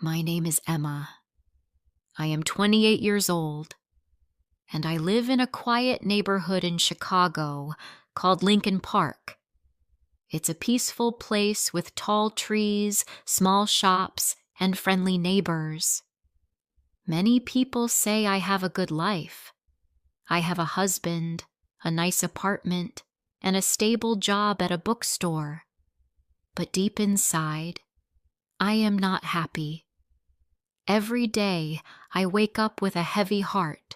My name is Emma. I am 28 years old, and I live in a quiet neighborhood in Chicago called Lincoln Park. It's a peaceful place with tall trees, small shops, and friendly neighbors. Many people say I have a good life. I have a husband, a nice apartment, and a stable job at a bookstore. But deep inside, I am not happy. Every day, I wake up with a heavy heart.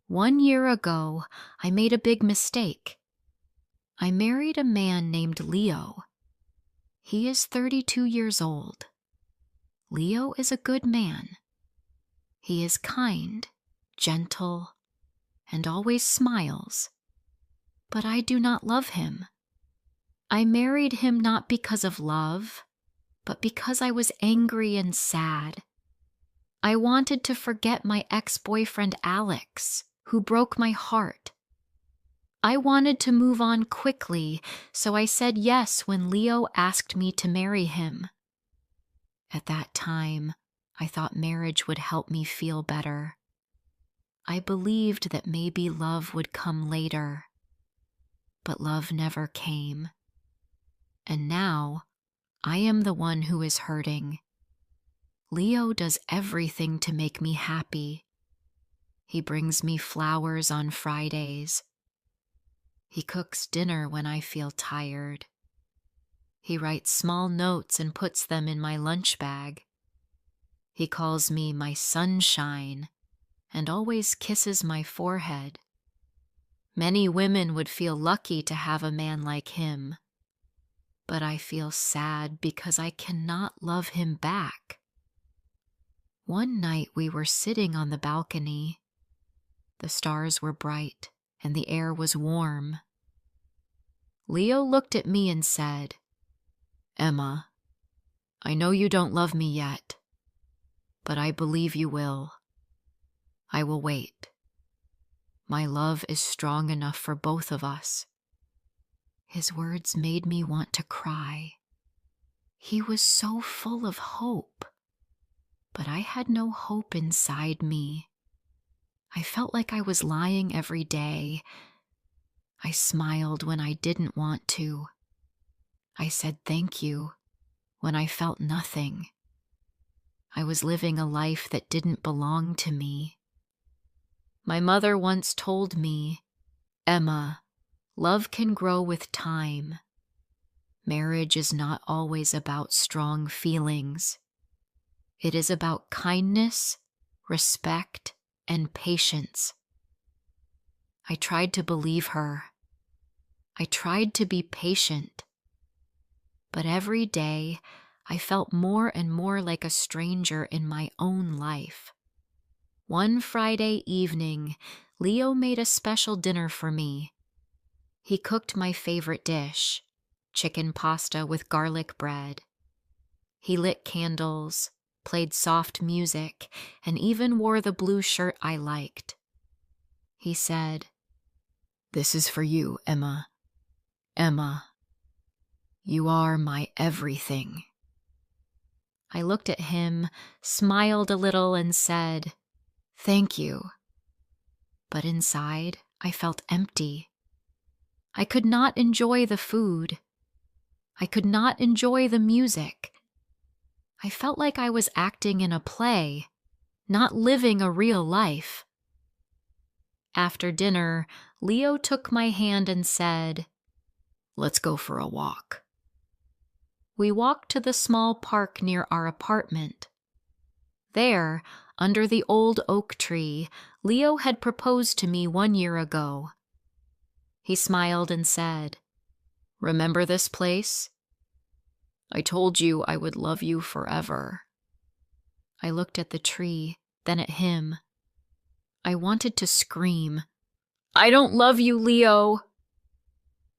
1 year ago, I made a big mistake. I married a man named Leo. He is 32 years old. Leo is a good man. He is kind, gentle, and always smiles. But I do not love him. I married him not because of love, but because I was angry and sad. I wanted to forget my ex-boyfriend Alex, who broke my heart. I wanted to move on quickly, so I said yes when Leo asked me to marry him. At that time, I thought marriage would help me feel better. I believed that maybe love would come later, but love never came. And now, I am the one who is hurting. Leo does everything to make me happy. He brings me flowers on Fridays. He cooks dinner when I feel tired. He writes small notes and puts them in my lunch bag. He calls me my sunshine and always kisses my forehead. Many women would feel lucky to have a man like him. But I feel sad because I cannot love him back. One night we were sitting on the balcony. The stars were bright and the air was warm. Leo looked at me and said, "Emma, I know you don't love me yet, but I believe you will. I will wait. My love is strong enough for both of us." His words made me want to cry. He was so full of hope, but I had no hope inside me. I felt like I was lying every day. I smiled when I didn't want to. I said thank you when I felt nothing. I was living a life that didn't belong to me. My mother once told me, "Emma, love can grow with time. Marriage is not always about strong feelings. It is about kindness, respect, and patience." I tried to believe her. I tried to be patient. But every day, I felt more and more like a stranger in my own life. One Friday evening, Leo made a special dinner for me. He cooked my favorite dish, chicken pasta with garlic bread. He lit candles, played soft music, and even wore the blue shirt I liked. He said, "This is for you, Emma. Emma, you are my everything." I looked at him, smiled a little, and said, "Thank you." But inside, I felt empty. I could not enjoy the food. I could not enjoy the music. I felt like I was acting in a play, not living a real life. After dinner, Leo took my hand and said, "Let's go for a walk." We walked to the small park near our apartment. There, under the old oak tree, Leo had proposed to me 1 year ago. He smiled and said, "Remember this place? I told you I would love you forever." I looked at the tree, then at him. I wanted to scream, "I don't love you, Leo!"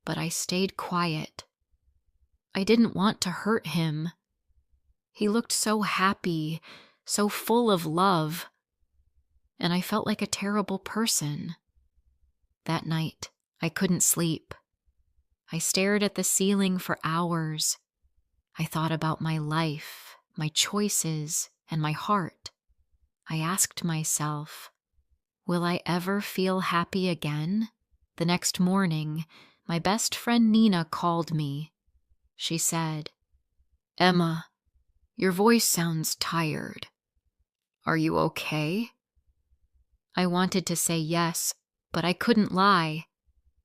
But I stayed quiet. I didn't want to hurt him. He looked so happy, so full of love, and I felt like a terrible person. That night, I couldn't sleep. I stared at the ceiling for hours. I thought about my life, my choices, and my heart, I asked myself, will I ever feel happy again? The next morning, my best friend Nina called me. She said, "Emma, your voice sounds tired. Are you okay?" I wanted to say yes, but I couldn't lie,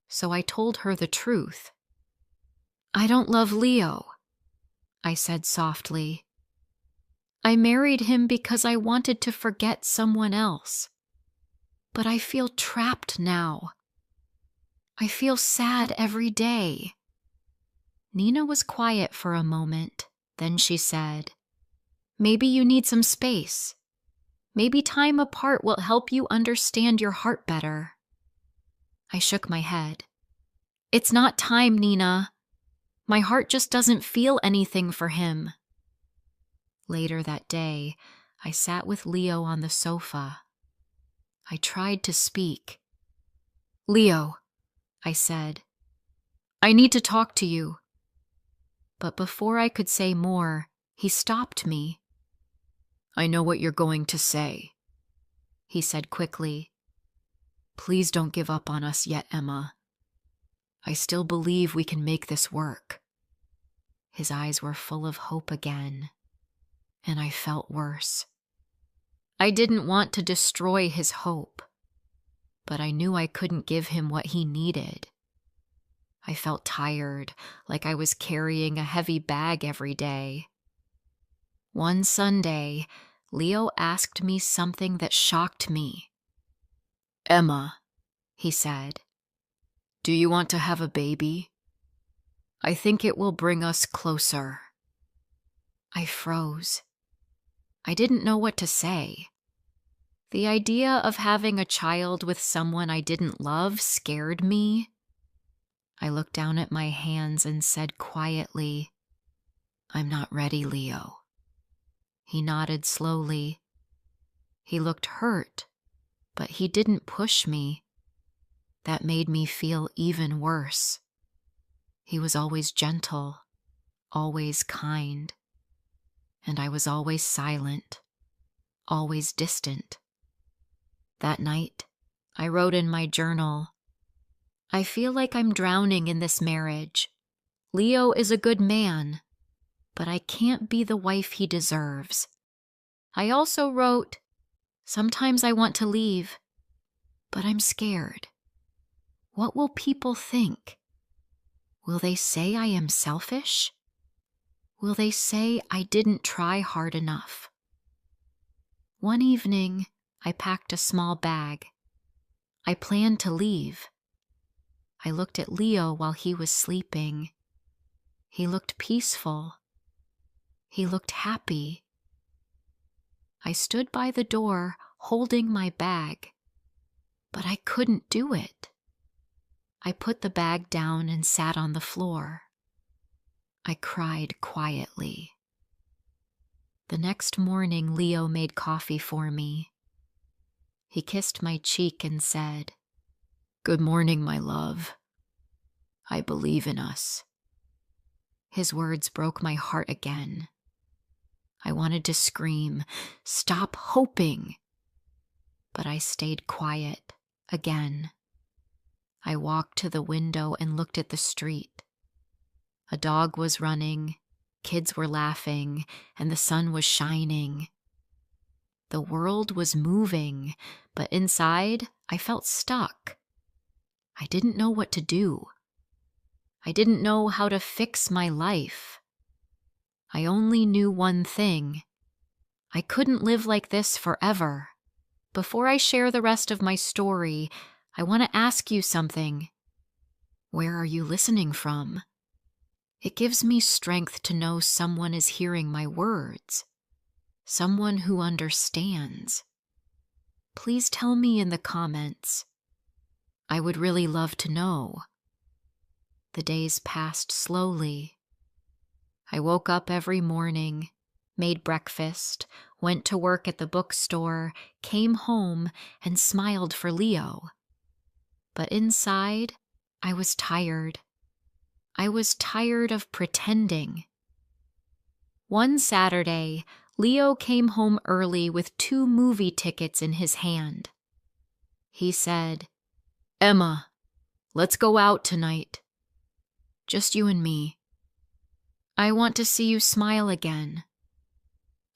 so I told her the truth. "I don't love Leo," I said softly. "I married him because I wanted to forget someone else. But I feel trapped now. I feel sad every day." Nina was quiet for a moment. Then she said, "Maybe you need some space. Maybe time apart will help you understand your heart better." I shook my head. "It's not time, Nina. My heart just doesn't feel anything for him." Later that day, I sat with Leo on the sofa. I tried to speak. "Leo," I said, "I need to talk to you." But before I could say more, he stopped me. "I know what you're going to say," he said quickly. "Please don't give up on us yet, Emma. I still believe we can make this work." His eyes were full of hope again, and I felt worse. I didn't want to destroy his hope, but I knew I couldn't give him what he needed. I felt tired, like I was carrying a heavy bag every day. One Sunday, Leo asked me something that shocked me. "Emma," he said, "do you want to have a baby? I think it will bring us closer." I froze. I didn't know what to say. The idea of having a child with someone I didn't love scared me. I looked down at my hands and said quietly, "I'm not ready, Leo." He nodded slowly. He looked hurt, but he didn't push me. That made me feel even worse. He was always gentle, always kind, and I was always silent, always distant. That night, I wrote in my journal, "I feel like I'm drowning in this marriage. Leo is a good man, but I can't be the wife he deserves." I also wrote, "Sometimes I want to leave, but I'm scared. What will people think? Will they say I am selfish? Will they say I didn't try hard enough?" One evening, I packed a small bag. I planned to leave. I looked at Leo while he was sleeping. He looked peaceful. He looked happy. I stood by the door holding my bag, but I couldn't do it. I put the bag down and sat on the floor. I cried quietly. The next morning, Leo made coffee for me. He kissed my cheek and said, "Good morning, my love. I believe in us." His words broke my heart again. I wanted to scream, "Stop hoping!" But I stayed quiet again. I walked to the window and looked at the street. A dog was running, kids were laughing, and the sun was shining. The world was moving, but inside I felt stuck. I didn't know what to do. I didn't know how to fix my life. I only knew one thing. I couldn't live like this forever. Before I share the rest of my story, I want to ask you something. Where are you listening from? It gives me strength to know someone is hearing my words. Someone who understands. Please tell me in the comments. I would really love to know. The days passed slowly. I woke up every morning, made breakfast, went to work at the bookstore, came home, and smiled for Leo. But inside, I was tired. I was tired of pretending. One Saturday, Leo came home early with 2 movie tickets in his hand. He said, "Emma, let's go out tonight. Just you and me. I want to see you smile again."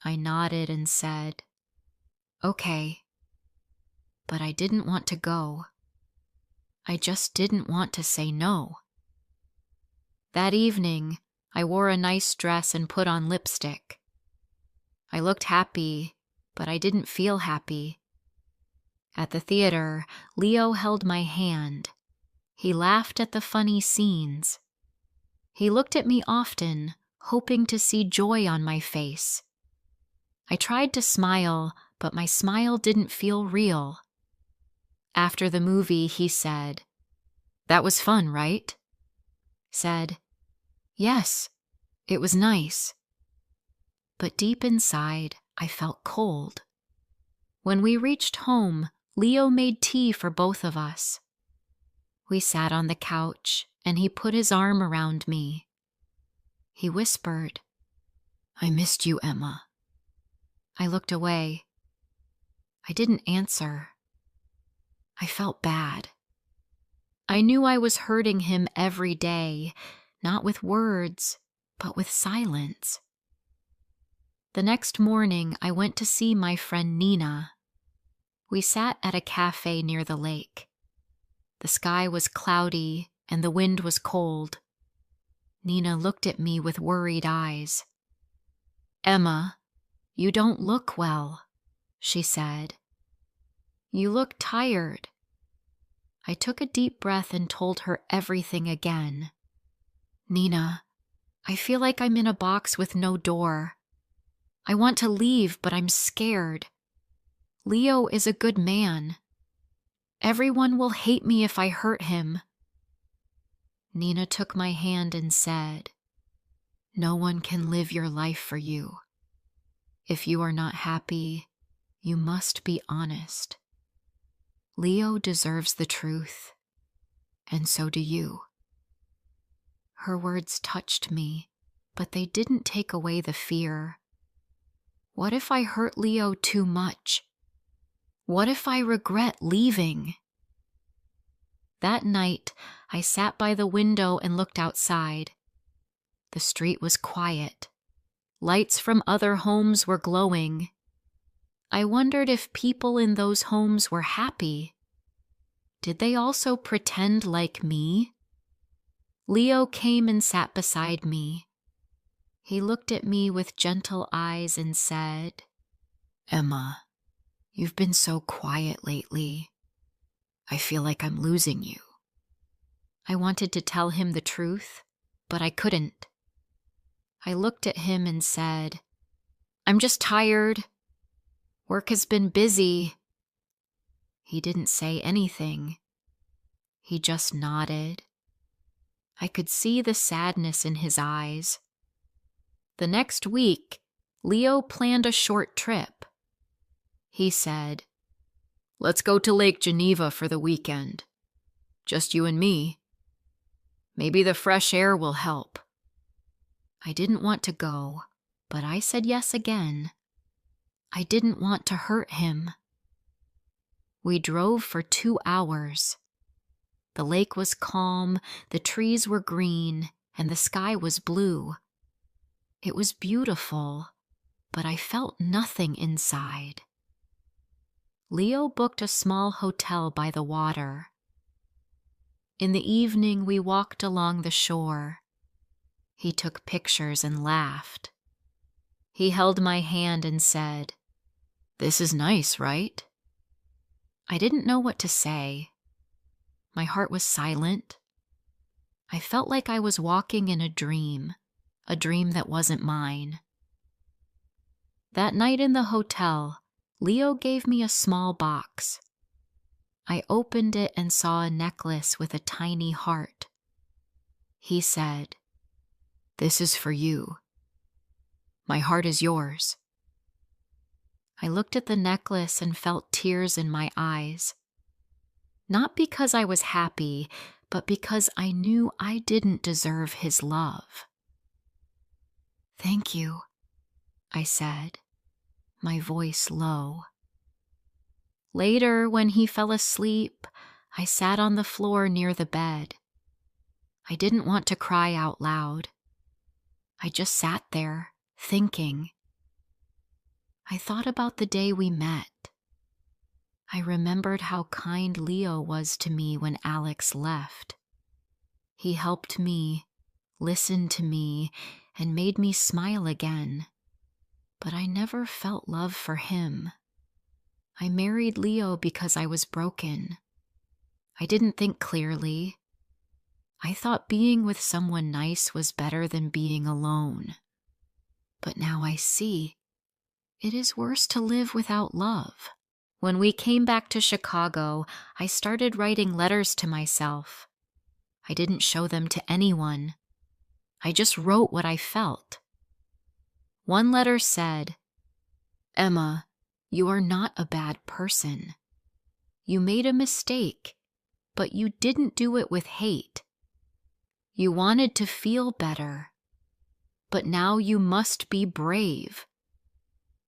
I nodded and said, "Okay." But I didn't want to go. I just didn't want to say no. That evening, I wore a nice dress and put on lipstick. I looked happy, but I didn't feel happy. At the theater, Leo held my hand. He laughed at the funny scenes. He looked at me often, hoping to see joy on my face. I tried to smile, but my smile didn't feel real. After the movie, he said, "That was fun, right?" Said, "Yes, it was nice." But deep inside, I felt cold. When we reached home, Leo made tea for both of us. We sat on the couch, and he put his arm around me. He whispered, "I missed you, Emma." I looked away. I didn't answer. I felt bad. I knew I was hurting him every day, not with words, but with silence. The next morning, I went to see my friend Nina. We sat at a cafe near the lake. The sky was cloudy and the wind was cold. Nina looked at me with worried eyes. "Emma, you don't look well," she said. "You look tired." I took a deep breath and told her everything again. "Nina, I feel like I'm in a box with no door. I want to leave, but I'm scared. Leo is a good man. Everyone will hate me if I hurt him." Nina took my hand and said, "No one can live your life for you. If you are not happy, you must be honest. Leo deserves the truth, and so do you." Her words touched me, but they didn't take away the fear. What if I hurt Leo too much? What if I regret leaving? That night, I sat by the window and looked outside. The street was quiet. Lights from other homes were glowing. I wondered if people in those homes were happy. Did they also pretend like me? Leo came and sat beside me. He looked at me with gentle eyes and said, "Emma, you've been so quiet lately. I feel like I'm losing you." I wanted to tell him the truth, but I couldn't. I looked at him and said, "I'm just tired. Work has been busy." He didn't say anything. He just nodded. I could see the sadness in his eyes. The next week, Leo planned a short trip. He said, "Let's go to Lake Geneva for the weekend. Just you and me. Maybe the fresh air will help." I didn't want to go, but I said yes again. I didn't want to hurt him. We drove for 2 hours. The lake was calm, the trees were green, and the sky was blue. It was beautiful, but I felt nothing inside. Leo booked a small hotel by the water. In the evening, we walked along the shore. He took pictures and laughed. He held my hand and said, "This is nice, right?" I didn't know what to say. My heart was silent. I felt like I was walking in a dream that wasn't mine. That night in the hotel, Leo gave me a small box. I opened it and saw a necklace with a tiny heart. He said, "This is for you. My heart is yours." I looked at the necklace and felt tears in my eyes. Not because I was happy, but because I knew I didn't deserve his love. "Thank you," I said, my voice low. Later, when he fell asleep, I sat on the floor near the bed. I didn't want to cry out loud. I just sat there, thinking. I thought about the day we met. I remembered how kind Leo was to me when Alex left. He helped me, listened to me, and made me smile again. But I never felt love for him. I married Leo because I was broken. I didn't think clearly. I thought being with someone nice was better than being alone. But now I see. It is worse to live without love. When we came back to Chicago, I started writing letters to myself. I didn't show them to anyone. I just wrote what I felt. One letter said, "Emma, you are not a bad person. You made a mistake, but you didn't do it with hate. You wanted to feel better, but now you must be brave.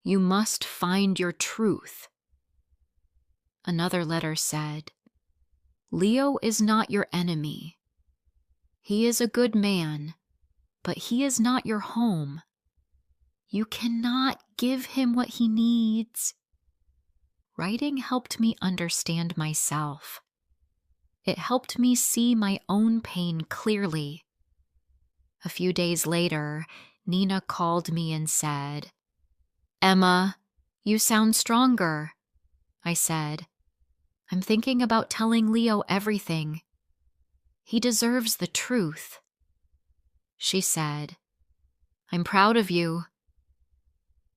You must find your truth." Another letter said, "Leo is not your enemy. He is a good man, but he is not your home. You cannot give him what he needs." Writing helped me understand myself. It helped me see my own pain clearly. A few days later, Nina called me and said, "Emma, you sound stronger." I said, "I'm thinking about telling Leo everything. He deserves the truth." She said, "I'm proud of you."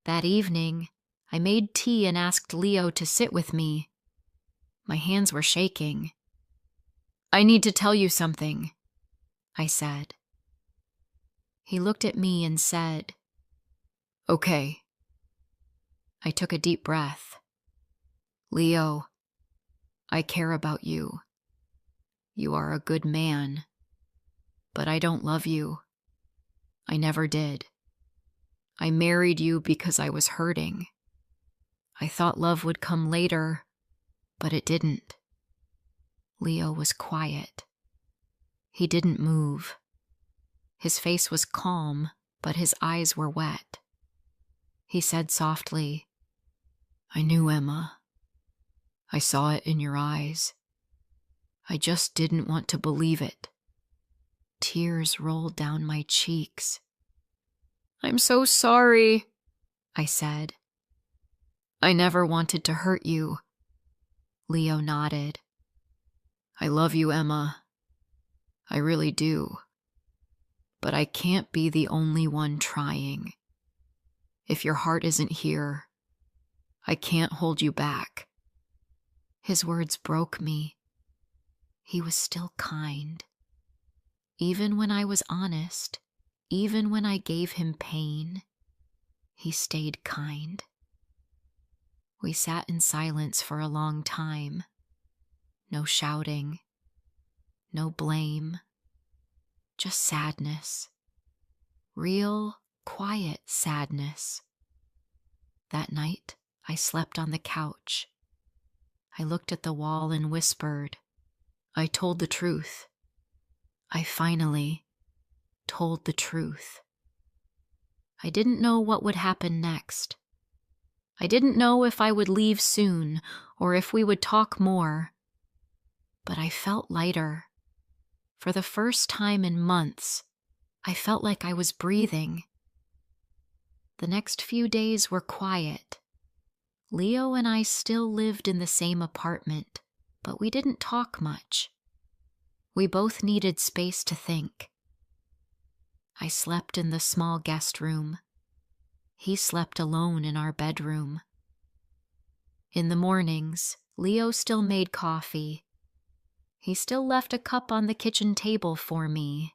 That evening, I made tea and asked Leo to sit with me. My hands were shaking. "I need to tell you something," I said. He looked at me and said, "Okay." I took a deep breath. "Leo, I care about you. You are a good man, but I don't love you. I never did. I married you because I was hurting. I thought love would come later, but it didn't." Leo was quiet. He didn't move. His face was calm, but his eyes were wet. He said softly, "I knew, Emma. I saw it in your eyes. I just didn't want to believe it." Tears rolled down my cheeks. "I'm so sorry," I said. "I never wanted to hurt you." Leo nodded. "I love you, Emma. I really do. But I can't be the only one trying. If your heart isn't here, I can't hold you back." His words broke me. He was still kind. Even when I was honest, even when I gave him pain, he stayed kind. We sat in silence for a long time. No shouting, no blame, just sadness. Real, quiet sadness. That night, I slept on the couch. I looked at the wall and whispered, "I told the truth. I finally told the truth." I didn't know what would happen next. I didn't know if I would leave soon or if we would talk more. But I felt lighter. For the first time in months, I felt like I was breathing. The next few days were quiet. Leo and I still lived in the same apartment, but we didn't talk much. We both needed space to think. I slept in the small guest room. He slept alone in our bedroom. In the mornings, Leo still made coffee. He still left a cup on the kitchen table for me.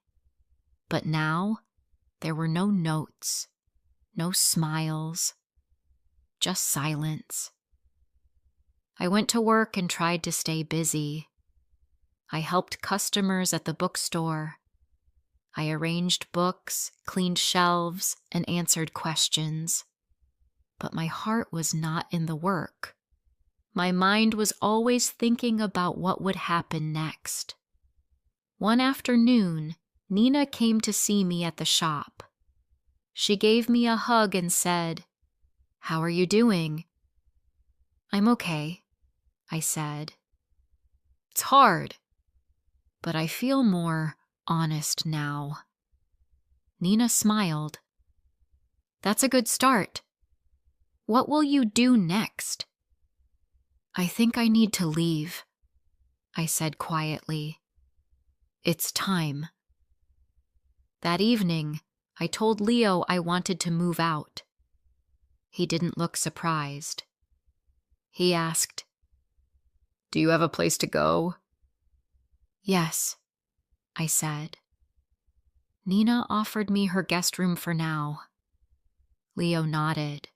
But now, there were no notes, no smiles, just silence. I went to work and tried to stay busy. I helped customers at the bookstore. I arranged books, cleaned shelves, and answered questions. but my heart was not in the work. My mind was always thinking about what would happen next. One afternoon, Nina came to see me at the shop. She gave me a hug and said, "How are you doing?" "I'm okay," I said. "It's hard, but I feel more honest now." Nina smiled. "That's a good start. What will you do next?" "I think I need to leave," I said quietly. "It's time." That evening, I told Leo I wanted to move out. He didn't look surprised. He asked, "Do you have a place to go?" "Yes," I said. Nina offered me her guest room for now. Leo nodded.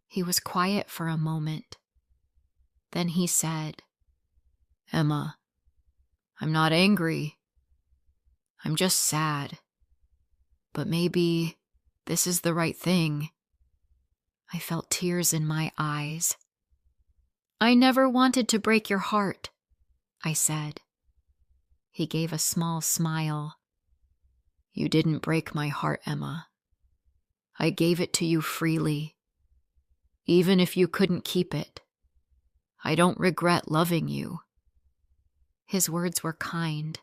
He was quiet for a moment. Then he said, "Emma, I'm not angry. I'm just sad. But maybe this is the right thing." I felt tears in my eyes. "I never wanted to break your heart," I said. He gave a small smile. "You didn't break my heart, Emma. I gave it to you freely. Even if you couldn't keep it, I don't regret loving you." His words were kind,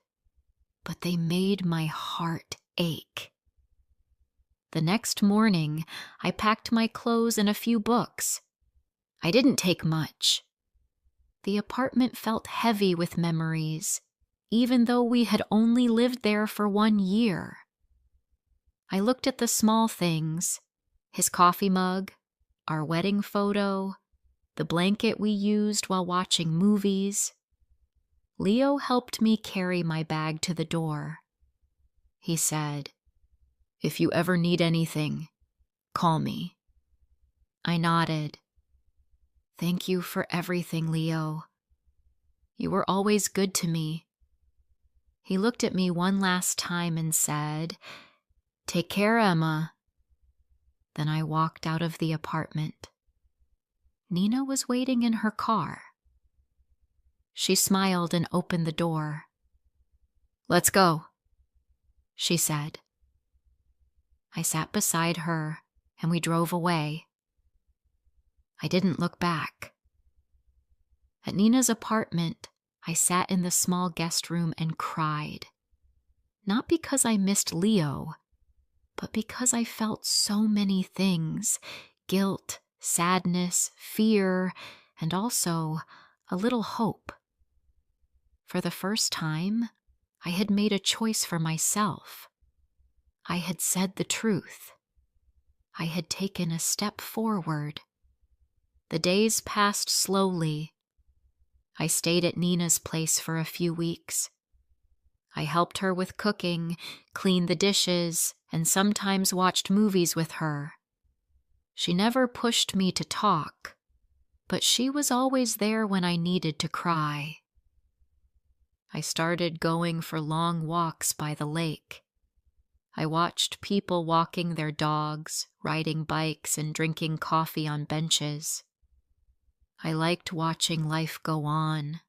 but they made my heart ache. The next morning, I packed my clothes and a few books. I didn't take much. The apartment felt heavy with memories, even though we had only lived there for 1 year. I looked at the small things: his coffee mug, our wedding photo, the blanket we used while watching movies. Leo helped me carry my bag to the door. He said, "If you ever need anything, call me." I nodded. "Thank you for everything, Leo. You were always good to me." He looked at me one last time and said, "Take care, Emma." Then I walked out of the apartment. Nina was waiting in her car. She smiled and opened the door. "Let's go," she said. I sat beside her and we drove away. I didn't look back. At Nina's apartment, I sat in the small guest room and cried. Not because I missed Leo, but because I felt so many things: guilt, sadness, fear, and also a little hope. For the first time, I had made a choice for myself. I had said the truth. I had taken a step forward. The days passed slowly. I stayed at Nina's place for a few weeks. I helped her with cooking, cleaned the dishes, and sometimes watched movies with her. She never pushed me to talk, but she was always there when I needed to cry. I started going for long walks by the lake. I watched people walking their dogs, riding bikes, and drinking coffee on benches. I liked watching life go on.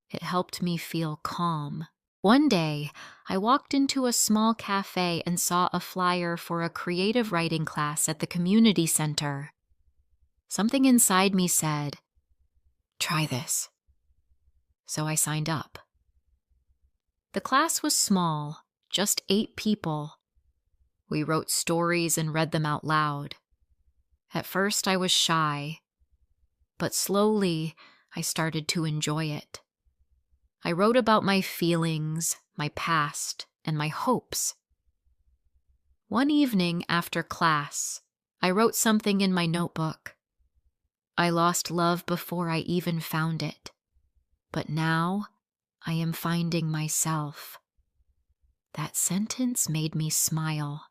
It helped me feel calm. One day, I walked into a small cafe and saw a flyer for a creative writing class at the community center. Something inside me said, "Try this." So I signed up. The class was small, just 8 people. We wrote stories and read them out loud. At first I was shy, but slowly I started to enjoy it. I wrote about my feelings, my past, and my hopes. One evening after class, I wrote something in my notebook. "I lost love before I even found it, but now I am finding myself." That sentence made me smile.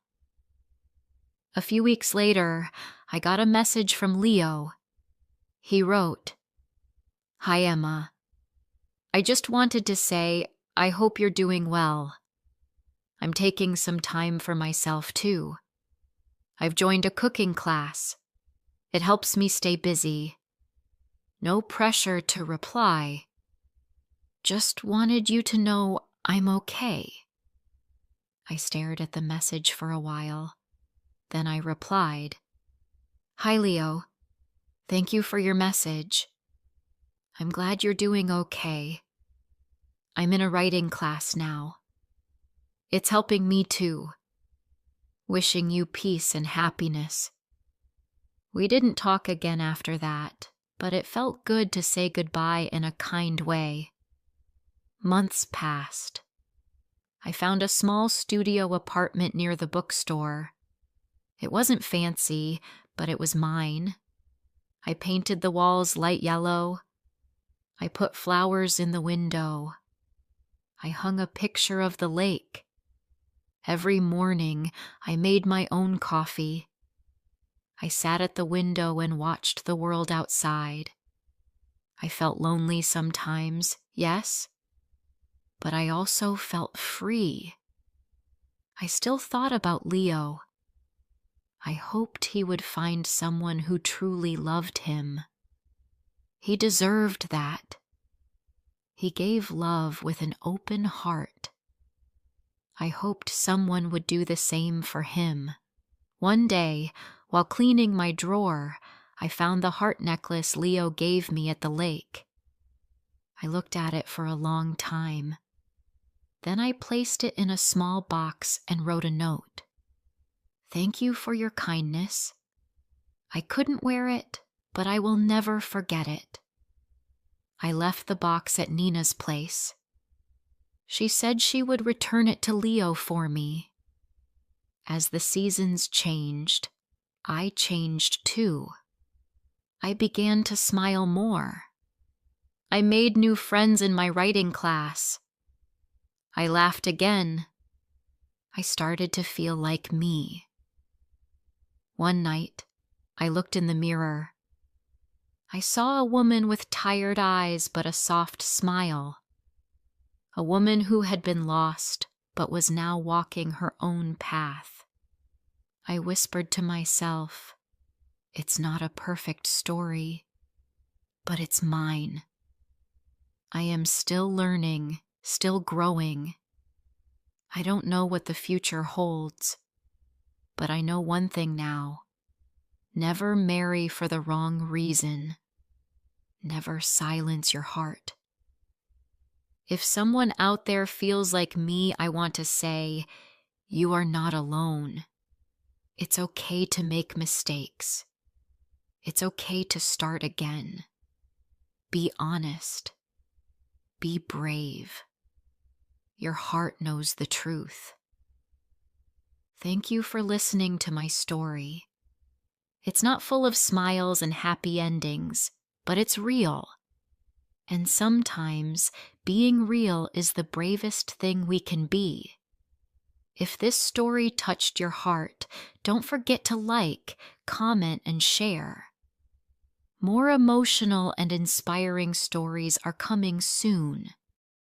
A few weeks later, I got a message from Leo. He wrote, "Hi, Emma. I just wanted to say I hope you're doing well. I'm taking some time for myself too. I've joined a cooking class, It helps me stay busy. No pressure to reply. Just wanted you to know I'm okay. I stared at the message for a while. Then I replied, Hi, Leo. Thank you for your message. I'm glad you're doing okay. I'm in a writing class now. It's helping me too. Wishing you peace and happiness. We didn't talk again after that, but it felt good to say goodbye in a kind way. Months passed. I found a small studio apartment near the bookstore. It wasn't fancy, but it was mine. I painted the walls light yellow. I put flowers in the window. I hung a picture of the lake. Every morning, I made my own coffee. I sat at the window and watched the world outside. I felt lonely sometimes, yes, but I also felt free. I still thought about Leo. I hoped he would find someone who truly loved him. He deserved that. He gave love with an open heart. I hoped someone would do the same for him. One day, while cleaning my drawer, I found the heart necklace Leo gave me at the lake. I looked at it for a long time. Then I placed it in a small box and wrote a note. Thank you for your kindness. I couldn't wear it, but I will never forget it. I left the box at Nina's place. She said she would return it to Leo for me. As the seasons changed, I changed too. I began to smile more. I made new friends in my writing class. I laughed again. I started to feel like me. One night, I looked in the mirror. I saw a woman with tired eyes but a soft smile. A woman who had been lost but was now walking her own path. I whispered to myself, it's not a perfect story, but it's mine. I am still learning, still growing. I don't know what the future holds, but I know one thing now. Never marry for the wrong reason. Never silence your heart. If someone out there feels like me, I want to say, you are not alone. It's okay to make mistakes. It's okay to start again. Be honest. Be brave. Your heart knows the truth. Thank you for listening to my story. It's not full of smiles and happy endings, but it's real. And sometimes being real is the bravest thing we can be. If this story touched your heart, don't forget to like, comment, and share. More emotional and inspiring stories are coming soon.